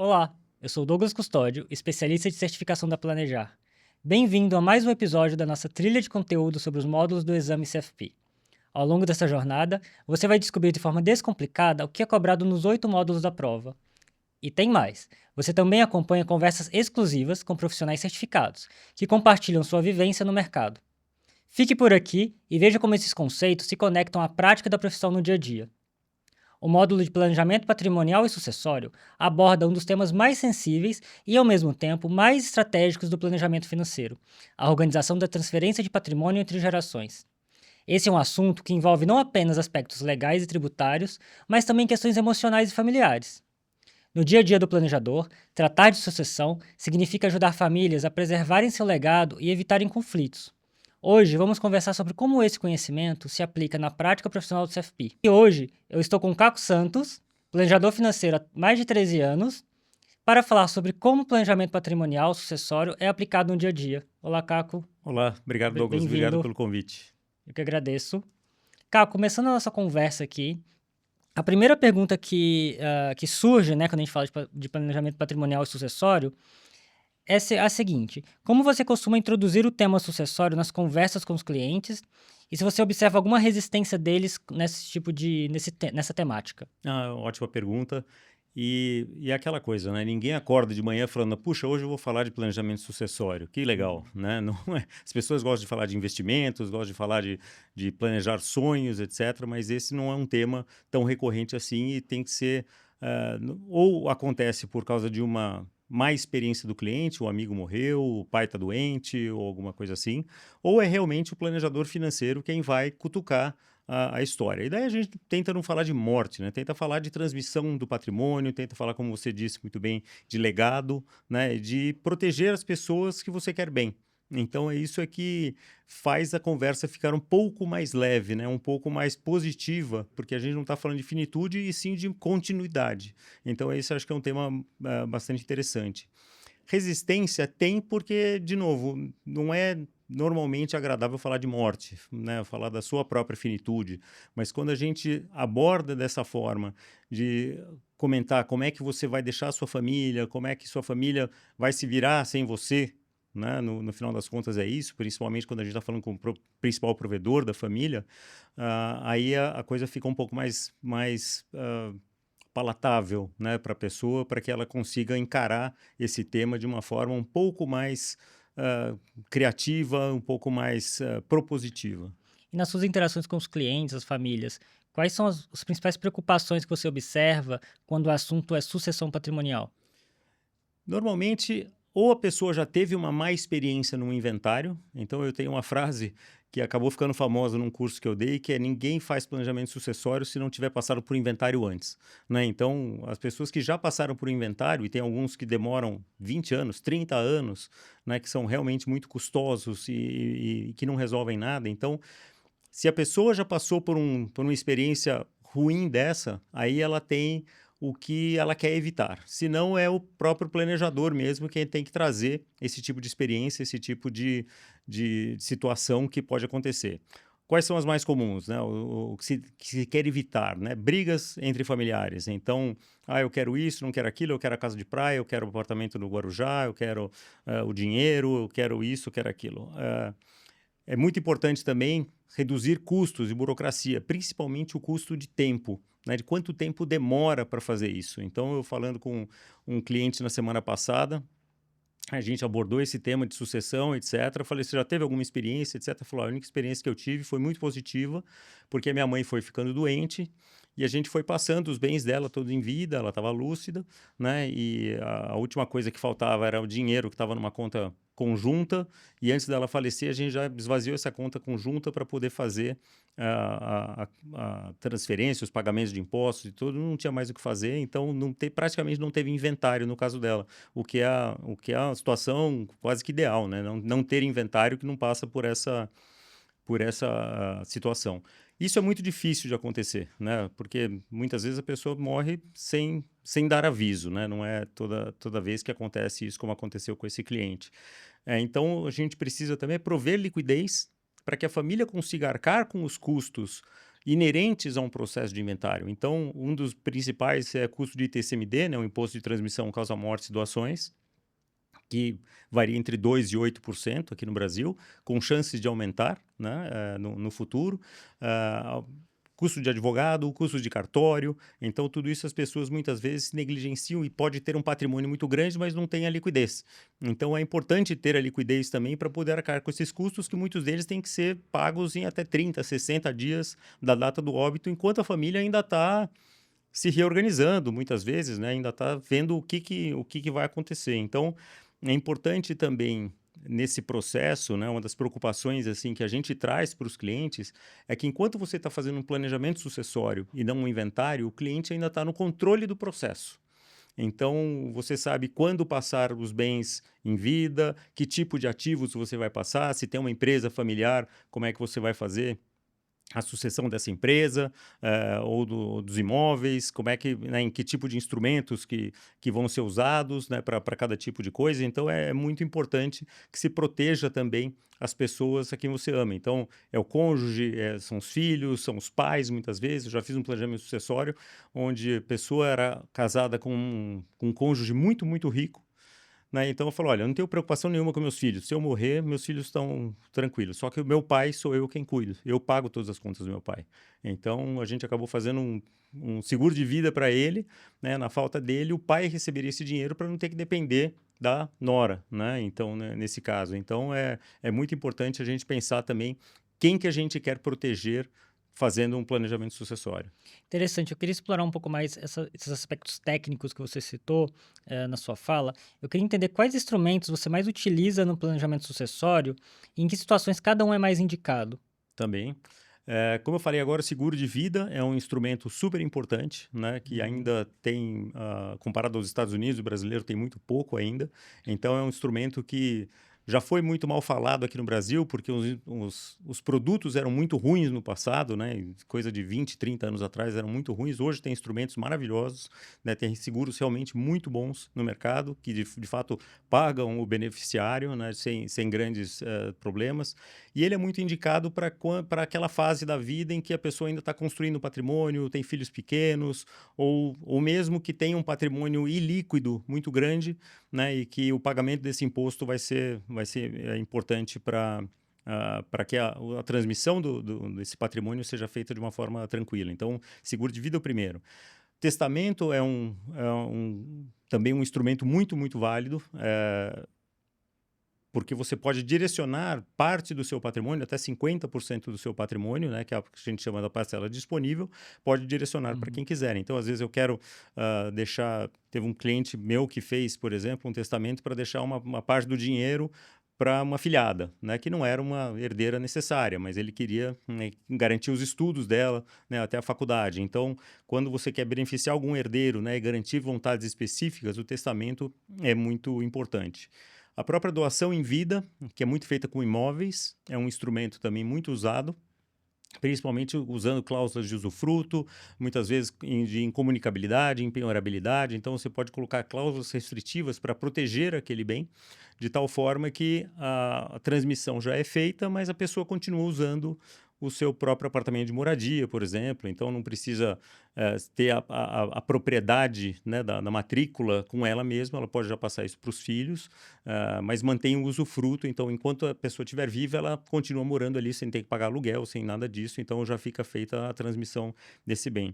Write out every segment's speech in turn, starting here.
Olá, eu sou Douglas Custódio, especialista de certificação da Planejar. Bem-vindo a mais um episódio da nossa trilha de conteúdo sobre os módulos do exame CFP. Ao longo dessa jornada, você vai descobrir de forma descomplicada o que é cobrado nos 8 módulos da prova. E tem mais, você também acompanha conversas exclusivas com profissionais certificados, que compartilham sua vivência no mercado. Fique por aqui e veja como esses conceitos se conectam à prática da profissão no dia a dia. O módulo de planejamento patrimonial e sucessório aborda um dos temas mais sensíveis e, ao mesmo tempo, mais estratégicos do planejamento financeiro, a organização da transferência de patrimônio entre gerações. Esse é um assunto que envolve não apenas aspectos legais e tributários, mas também questões emocionais e familiares. No dia a dia do planejador, tratar de sucessão significa ajudar famílias a preservarem seu legado e evitarem conflitos. Hoje vamos conversar sobre como esse conhecimento se aplica na prática profissional do CFP. E hoje eu estou com Caco Santos, planejador financeiro há mais de 13 anos, para falar sobre como o planejamento patrimonial sucessório é aplicado no dia a dia. Olá, Caco. Olá, obrigado, Douglas. Obrigado Bem-vindo. pelo convite. Eu que agradeço. Caco, começando a nossa conversa aqui, a primeira pergunta que surge, né, quando a gente fala de planejamento patrimonial e sucessório, é a seguinte: como você costuma introduzir o tema sucessório nas conversas com os clientes e se você observa alguma resistência deles nessa temática? Ótima pergunta. E é aquela coisa, né? Ninguém acorda de manhã falando, puxa, hoje eu vou falar de planejamento sucessório. Que legal, né? Não é... As pessoas gostam de falar de investimentos, gostam de falar de planejar sonhos, etc. Mas esse não é um tema tão recorrente assim e tem que ser... ou acontece por causa de uma má experiência do cliente, o amigo morreu, o pai está doente ou alguma coisa assim, ou é realmente o planejador financeiro quem vai cutucar a história. E daí a gente tenta não falar de morte, né? Tenta falar de transmissão do patrimônio, tenta falar, como você disse muito bem, de legado, né? De proteger as pessoas que você quer bem. Então é isso que faz a conversa ficar um pouco mais leve, né? Um pouco mais positiva, porque a gente não está falando de finitude e sim de continuidade. Então esse acho que é um tema bastante interessante. Resistência tem porque, de novo, não é normalmente agradável falar de morte, né? Falar da sua própria finitude, mas quando a gente aborda dessa forma de comentar como é que você vai deixar a sua família, como é que sua família vai se virar sem você, né? No final das contas é isso, principalmente quando a gente está falando com o principal provedor da família, aí a coisa fica um pouco mais palatável, né, para a pessoa, para que ela consiga encarar esse tema de uma forma um pouco mais criativa, um pouco mais propositiva. E nas suas interações com os clientes, as famílias, quais são as principais preocupações que você observa quando o assunto é sucessão patrimonial? Normalmente, ou a pessoa já teve uma má experiência num inventário, então eu tenho uma frase que acabou ficando famosa num curso que eu dei, que é ninguém faz planejamento sucessório se não tiver passado por inventário antes, né? Então, as pessoas que já passaram por inventário, e tem alguns que demoram 20 anos, 30 anos, né, que são realmente muito custosos e que não resolvem nada. Então, se a pessoa já passou por uma experiência ruim dessa, aí ela tem o que ela quer evitar. Se não, é o próprio planejador mesmo quem tem que trazer esse tipo de experiência, esse tipo de situação que pode acontecer. Quais são as mais comuns, né? O que se quer evitar, né? Brigas entre familiares. Então, eu quero isso, não quero aquilo, eu quero a casa de praia, eu quero o apartamento no Guarujá, eu quero o dinheiro, eu quero isso, eu quero aquilo. É muito importante também reduzir custos e burocracia, principalmente o custo de tempo, né? De quanto tempo demora para fazer isso. Então, eu falando com um cliente na semana passada, a gente abordou esse tema de sucessão, etc. Eu falei, você já teve alguma experiência, etc. Falou, a única experiência que eu tive foi muito positiva, porque a minha mãe foi ficando doente e a gente foi passando os bens dela todos em vida, ela estava lúcida, né? E a última coisa que faltava era o dinheiro que estava numa conta conjunta e antes dela falecer a gente já esvaziou essa conta conjunta para poder fazer a transferência, os pagamentos de impostos e tudo, não tinha mais o que fazer, então praticamente não teve inventário no caso dela, o que é a situação quase que ideal, né? Não ter inventário que não passa por essa situação. Isso é muito difícil de acontecer, né? Porque muitas vezes a pessoa morre sem dar aviso, né? Não é toda vez que acontece isso como aconteceu com esse cliente. Então, a gente precisa também prover liquidez para que a família consiga arcar com os custos inerentes a um processo de inventário. Então, um dos principais é custo de ITCMD, né, o Imposto de Transmissão, Causa-Mortes e Doações, que varia entre 2% e 8% aqui no Brasil, com chances de aumentar, né, no futuro. Ah, custo de advogado, custo de cartório. Então, tudo isso as pessoas muitas vezes negligenciam e pode ter um patrimônio muito grande, mas não tem a liquidez. Então, é importante ter a liquidez também para poder arcar com esses custos, que muitos deles têm que ser pagos em até 30, 60 dias da data do óbito, enquanto a família ainda está se reorganizando, muitas vezes, né? Ainda está vendo o que vai acontecer. Então, é importante também nesse processo, né, uma das preocupações assim que a gente traz para os clientes é que enquanto você está fazendo um planejamento sucessório e não um inventário, o cliente ainda está no controle do processo. Então, você sabe quando passar os bens em vida, que tipo de ativos você vai passar, se tem uma empresa familiar, como é que você vai fazer a sucessão dessa empresa, ou dos imóveis, como é que, né, em que tipo de instrumentos que vão ser usados, né, para cada tipo de coisa. Então, é muito importante que se proteja também as pessoas a quem você ama. Então, é o cônjuge, são os filhos, são os pais, muitas vezes. Eu já fiz um planejamento sucessório onde a pessoa era casada com um cônjuge muito, muito rico, né, então eu falo: "Olha, eu não tenho preocupação nenhuma com meus filhos. Se eu morrer, meus filhos estão tranquilos. Só que o meu pai sou eu quem cuido. Eu pago todas as contas do meu pai". Então a gente acabou fazendo um seguro de vida para ele, né, na falta dele, o pai receberia esse dinheiro para não ter que depender da nora, né, então, né, nesse caso. Então é muito importante a gente pensar também quem que a gente quer proteger fazendo um planejamento sucessório. Interessante, eu queria explorar um pouco mais esses aspectos técnicos que você citou, na sua fala. Eu queria entender quais instrumentos você mais utiliza no planejamento sucessório e em que situações cada um é mais indicado. Também. Como eu falei agora, o seguro de vida é um instrumento super importante, né, que Uhum. ainda tem, comparado aos Estados Unidos, o brasileiro tem muito pouco ainda. Então, é um instrumento que já foi muito mal falado aqui no Brasil, porque os produtos eram muito ruins no passado, né, coisa de 20, 30 anos atrás eram muito ruins. Hoje tem instrumentos maravilhosos, né, tem seguros realmente muito bons no mercado, que de fato pagam o beneficiário, né, sem grandes problemas. E ele é muito indicado para aquela fase da vida em que a pessoa ainda está construindo patrimônio, tem filhos pequenos, ou mesmo que tenha um patrimônio ilíquido muito grande, né, e que o pagamento desse imposto vai ser importante para que a transmissão desse patrimônio seja feita de uma forma tranquila. Então, seguro de vida é o primeiro. Testamento é também um instrumento muito, muito válido. Porque você pode direcionar parte do seu patrimônio, até 50% do seu patrimônio, né, que é o que a gente chama da parcela disponível, pode direcionar para Uhum. quem quiser. Então, às vezes eu quero deixar. Teve um cliente meu que fez, por exemplo, um testamento para deixar uma parte do dinheiro para uma filhada, né, que não era uma herdeira necessária, mas ele queria, né, garantir os estudos dela, né, até a faculdade. Então, quando você quer beneficiar algum herdeiro, né, e garantir vontades específicas, o testamento é muito importante. A própria doação em vida, que é muito feita com imóveis, é um instrumento também muito usado, principalmente usando cláusulas de usufruto, muitas vezes de incomunicabilidade, empenhorabilidade. Então, você pode colocar cláusulas restritivas para proteger aquele bem, de tal forma que a transmissão já é feita, mas a pessoa continua usando o seu próprio apartamento de moradia, por exemplo. Então, não precisa ter a propriedade, né, da matrícula com ela mesma, ela pode já passar isso para os filhos, mas mantém o usufruto. Então, enquanto a pessoa estiver viva, ela continua morando ali sem ter que pagar aluguel, sem nada disso. Então, já fica feita a transmissão desse bem.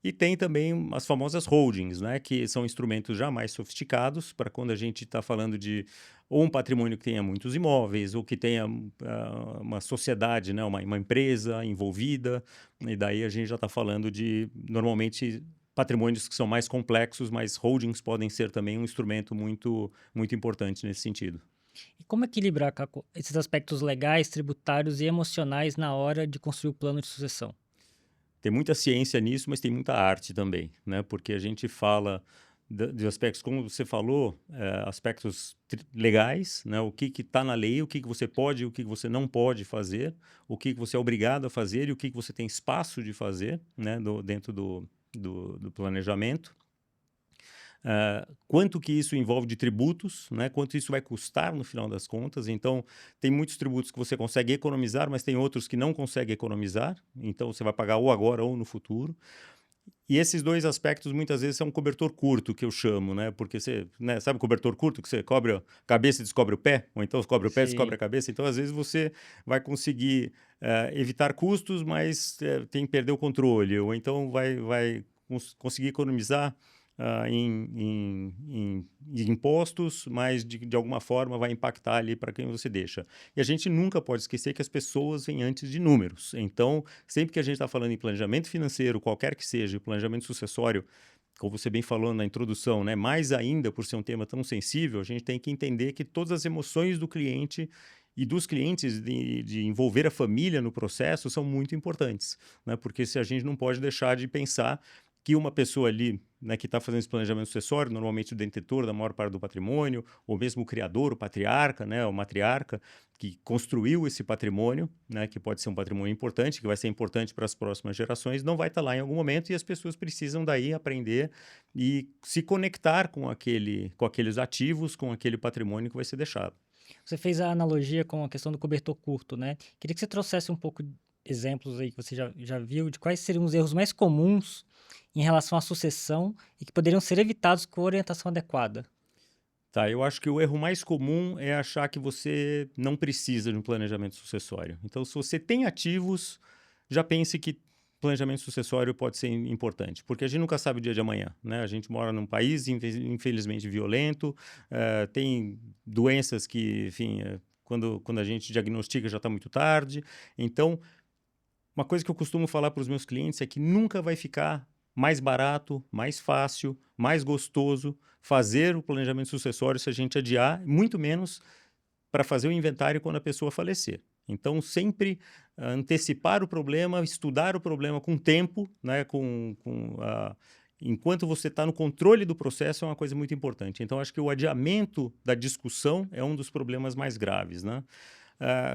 E tem também as famosas holdings, né, que são instrumentos já mais sofisticados para quando a gente está falando de ou um patrimônio que tenha muitos imóveis, ou que tenha uma sociedade, né, uma empresa envolvida, e daí a gente já está falando de, normalmente, patrimônios que são mais complexos, mas holdings podem ser também um instrumento muito, muito importante nesse sentido. E como equilibrar esses aspectos legais, tributários e emocionais na hora de construir o plano de sucessão? Tem muita ciência nisso, mas tem muita arte também, né? Porque a gente fala de aspectos, como você falou, aspectos legais, né? O que está na lei, o que você pode e o que você não pode fazer, o que você é obrigado a fazer e o que você tem espaço de fazer, né? Dentro do planejamento. quanto que isso envolve de tributos, né? Quanto isso vai custar no final das contas. Então, tem muitos tributos que você consegue economizar, mas tem outros que não consegue economizar. Então, você vai pagar ou agora ou no futuro. E esses dois aspectos muitas vezes são um cobertor curto, que eu chamo, né? Porque você, né, sabe o cobertor curto que você cobre a cabeça e descobre o pé? Ou então cobre o pé e descobre a Sim. cabeça? Então, às vezes, você vai conseguir evitar custos, mas tem que perder o controle. Ou então vai conseguir economizar em impostos, mas de alguma forma vai impactar ali para quem você deixa. E a gente nunca pode esquecer que as pessoas vêm antes de números. Então, sempre que a gente está falando em planejamento financeiro, qualquer que seja, planejamento sucessório, como você bem falou na introdução, né, mais ainda por ser um tema tão sensível, a gente tem que entender que todas as emoções do cliente e dos clientes de envolver a família no processo são muito importantes, né, porque se a gente não pode deixar de pensar que uma pessoa ali, né, que está fazendo esse planejamento sucessório, normalmente o detentor da maior parte do patrimônio, ou mesmo o criador, o patriarca, né, o matriarca, que construiu esse patrimônio, né, que pode ser um patrimônio importante, que vai ser importante para as próximas gerações, não vai estar lá em algum momento e as pessoas precisam daí aprender e se conectar com aqueles ativos, com aquele patrimônio que vai ser deixado. Você fez a analogia com a questão do cobertor curto, né? Queria que você trouxesse um pouco de exemplos aí que você já viu de quais seriam os erros mais comuns em relação à sucessão e que poderiam ser evitados com orientação adequada. Tá, eu acho que o erro mais comum é achar que você não precisa de um planejamento sucessório. Então, se você tem ativos, já pense que planejamento sucessório pode ser importante, porque a gente nunca sabe o dia de amanhã, né? A gente mora num país, infelizmente, violento, tem doenças que, enfim, quando a gente diagnostica já está muito tarde. Então, uma coisa que eu costumo falar para os meus clientes é que nunca vai ficar mais barato, mais fácil, mais gostoso fazer o planejamento sucessório se a gente adiar, muito menos para fazer o inventário quando a pessoa falecer. Então, sempre antecipar o problema, estudar o problema com tempo, né, enquanto você está no controle do processo, é uma coisa muito importante. Então, acho que o adiamento da discussão é um dos problemas mais graves, né?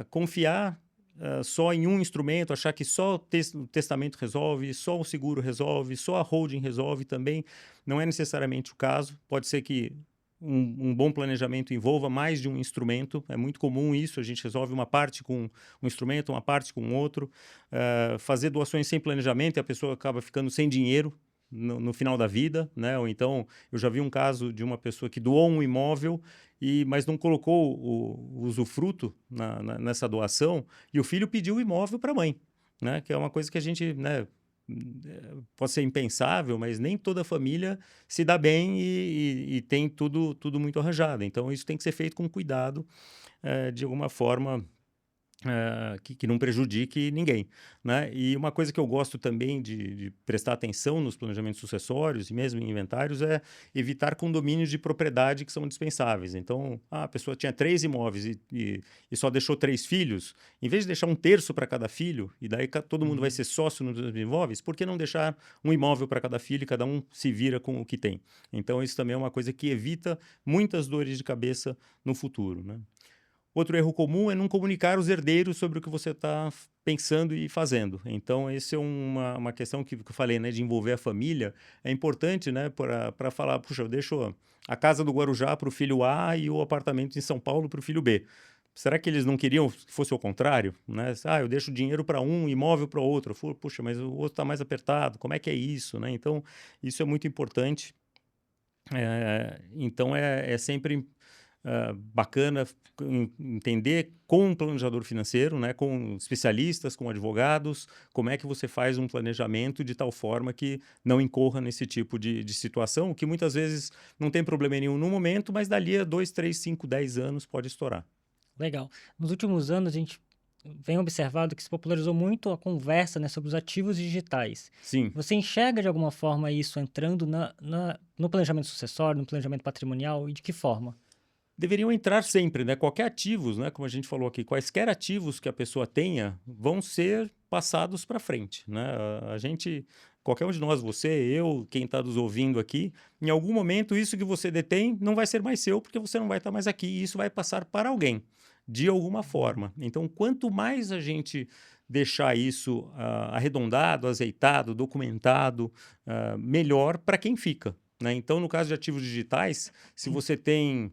Confiar só em um instrumento, achar que só o testamento resolve, só o seguro resolve, só a holding resolve também, não é necessariamente o caso. Pode ser que um bom planejamento envolva mais de um instrumento, é muito comum isso, a gente resolve uma parte com um instrumento, uma parte com outro. Fazer doações sem planejamento e a pessoa acaba ficando sem dinheiro no final da vida, né? Ou então, eu já vi um caso de uma pessoa que doou um imóvel, mas não colocou o usufruto nessa doação, e o filho pediu o imóvel para a mãe, né? Que é uma coisa que a gente, né, pode ser impensável, mas nem toda família se dá bem e tem tudo muito arranjado. Então, isso tem que ser feito com cuidado, de alguma forma que não prejudique ninguém, né? E uma coisa que eu gosto também de prestar atenção nos planejamentos sucessórios e mesmo em inventários é evitar condomínios de propriedade que são dispensáveis. Então, a pessoa tinha 3 imóveis e só deixou 3 filhos, em vez de deixar um terço para cada filho, e daí todo mundo vai Uhum. ser sócio nos imóveis, por que não deixar um imóvel para cada filho e cada um se vira com o que tem? Então, isso também é uma coisa que evita muitas dores de cabeça no futuro, né? Outro erro comum é não comunicar os herdeiros sobre o que você está pensando e fazendo. Então, esse é uma questão que eu falei, né, de envolver a família. É importante, né, para falar, puxa, eu deixo a casa do Guarujá para o filho A e o apartamento em São Paulo para o filho B. Será que eles não queriam que fosse o contrário? Né? Eu deixo dinheiro para um, imóvel para outro. Puxa, mas o outro está mais apertado. Como é que é isso? Né? Então, isso é muito importante. Então, é sempre bacana entender com um planejador financeiro, né, com especialistas, com advogados, como é que você faz um planejamento de tal forma que não incorra nesse tipo de situação, que muitas vezes não tem problema nenhum no momento, mas dali a 2, 3, 5, 10 anos pode estourar. Legal. Nos últimos anos, a gente vem observado que se popularizou muito a conversa, né, sobre os ativos digitais. Sim. Você enxerga de alguma forma isso entrando no planejamento sucessório, no planejamento patrimonial e de que forma? Deveriam entrar sempre, né? Qualquer ativos, né? Como a gente falou aqui, quaisquer ativos que a pessoa tenha vão ser passados para frente, né? A gente, qualquer um de nós, você, eu, quem está nos ouvindo aqui, em algum momento isso que você detém não vai ser mais seu porque você não vai estar mais aqui e isso vai passar para alguém, de alguma Uhum. forma. Então, quanto mais a gente deixar isso arredondado, azeitado, documentado, melhor para quem fica. né? Então, no caso de ativos digitais, se você tem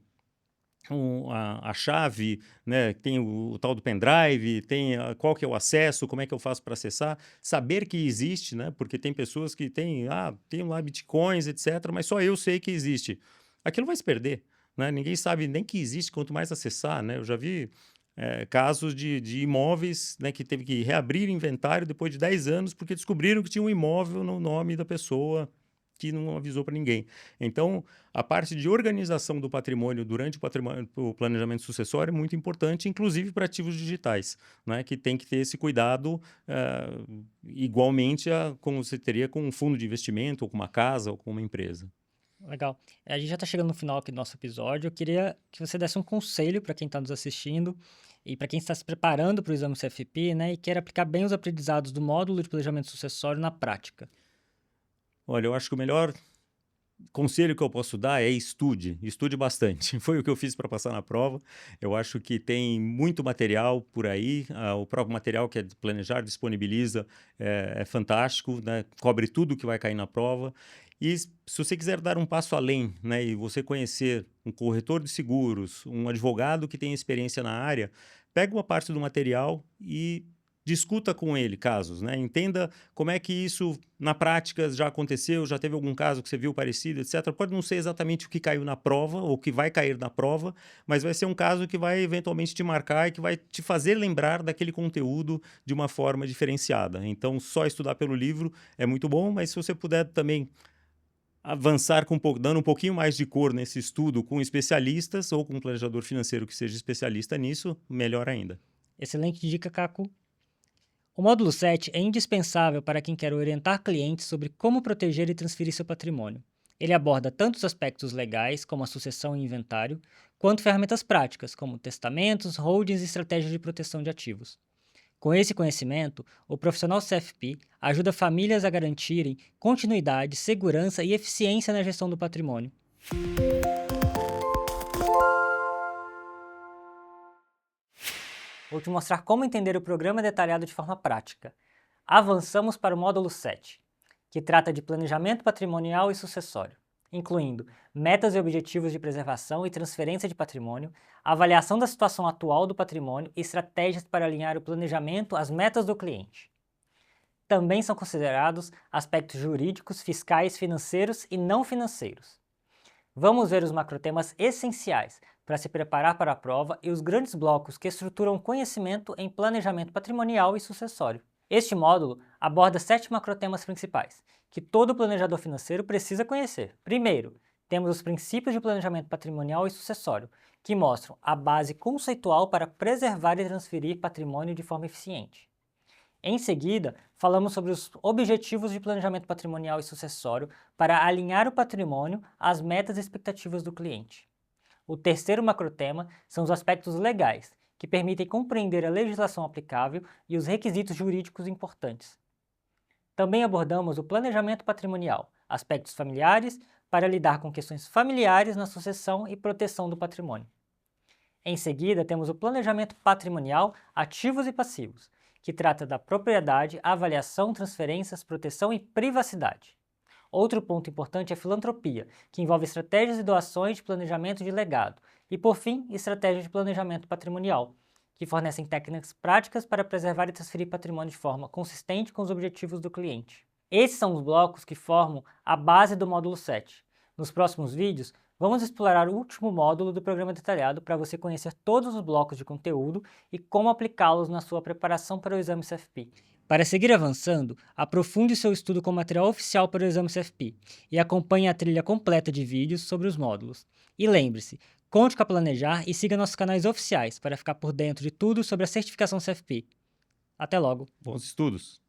a chave, né, tem o tal do pendrive, tem qual que é o acesso, como é que eu faço para acessar, saber que existe, né, porque tem pessoas que tem lá bitcoins, etc., mas só eu sei que existe. Aquilo vai se perder, né? Ninguém sabe nem que existe, quanto mais acessar, né? Eu já vi casos de imóveis, né, que teve que reabrir inventário depois de 10 anos porque descobriram que tinha um imóvel no nome da pessoa que não avisou para ninguém. Então, a parte de organização do patrimônio durante o planejamento sucessório é muito importante, inclusive para ativos digitais, né, que tem que ter esse cuidado igualmente como você teria com um fundo de investimento, ou com uma casa, ou com uma empresa. Legal. A gente já está chegando no final aqui do nosso episódio. Eu queria que você desse um conselho para quem está nos assistindo e para quem está se preparando para o exame CFP, né, e quer aplicar bem os aprendizados do módulo de planejamento sucessório na prática. Olha, eu acho que o melhor conselho que eu posso dar é estude bastante. Foi o que eu fiz para passar na prova. Eu acho que tem muito material por aí. O próprio material que é de Planejar disponibiliza é fantástico, né? Cobre tudo que vai cair na prova. E se você quiser dar um passo além, né, e você conhecer um corretor de seguros, um advogado que tem experiência na área, pega uma parte do material e discuta com ele casos, né? Entenda como é que isso na prática já aconteceu, já teve algum caso que você viu parecido, etc. Pode não ser exatamente o que caiu na prova ou o que vai cair na prova, mas vai ser um caso que vai eventualmente te marcar e que vai te fazer lembrar daquele conteúdo de uma forma diferenciada. Então, só estudar pelo livro é muito bom, mas se você puder também avançar dando um pouquinho mais de cor nesse estudo com especialistas ou com um planejador financeiro que seja especialista nisso, melhor ainda. Excelente dica, Caco. O módulo 7 é indispensável para quem quer orientar clientes sobre como proteger e transferir seu patrimônio. Ele aborda tanto os aspectos legais, como a sucessão e inventário, quanto ferramentas práticas, como testamentos, holdings e estratégias de proteção de ativos. Com esse conhecimento, o profissional CFP ajuda famílias a garantirem continuidade, segurança e eficiência na gestão do patrimônio. Vou te mostrar como entender o programa detalhado de forma prática. Avançamos para o módulo 7, que trata de planejamento patrimonial e sucessório, incluindo metas e objetivos de preservação e transferência de patrimônio, avaliação da situação atual do patrimônio e estratégias para alinhar o planejamento às metas do cliente. Também são considerados aspectos jurídicos, fiscais, financeiros e não financeiros. Vamos ver os macrotemas essenciais para se preparar para a prova e os grandes blocos que estruturam o conhecimento em planejamento patrimonial e sucessório. Este módulo aborda 7 macrotemas principais, que todo planejador financeiro precisa conhecer. Primeiro, temos os princípios de planejamento patrimonial e sucessório, que mostram a base conceitual para preservar e transferir patrimônio de forma eficiente. Em seguida, falamos sobre os objetivos de planejamento patrimonial e sucessório para alinhar o patrimônio às metas e expectativas do cliente. O terceiro macrotema são os aspectos legais, que permitem compreender a legislação aplicável e os requisitos jurídicos importantes. Também abordamos o planejamento patrimonial, aspectos familiares, para lidar com questões familiares na sucessão e proteção do patrimônio. Em seguida, temos o planejamento patrimonial, ativos e passivos, que trata da propriedade, avaliação, transferências, proteção e privacidade. Outro ponto importante é a filantropia, que envolve estratégias de doações de planejamento de legado. E, por fim, estratégias de planejamento patrimonial, que fornecem técnicas práticas para preservar e transferir patrimônio de forma consistente com os objetivos do cliente. Esses são os blocos que formam a base do módulo 7. Nos próximos vídeos, vamos explorar o último módulo do programa detalhado para você conhecer todos os blocos de conteúdo e como aplicá-los na sua preparação para o exame CFP. Para seguir avançando, aprofunde seu estudo com material oficial para o exame CFP e acompanhe a trilha completa de vídeos sobre os módulos. E lembre-se, conte com a Planejar e siga nossos canais oficiais para ficar por dentro de tudo sobre a certificação CFP. Até logo! Bons estudos!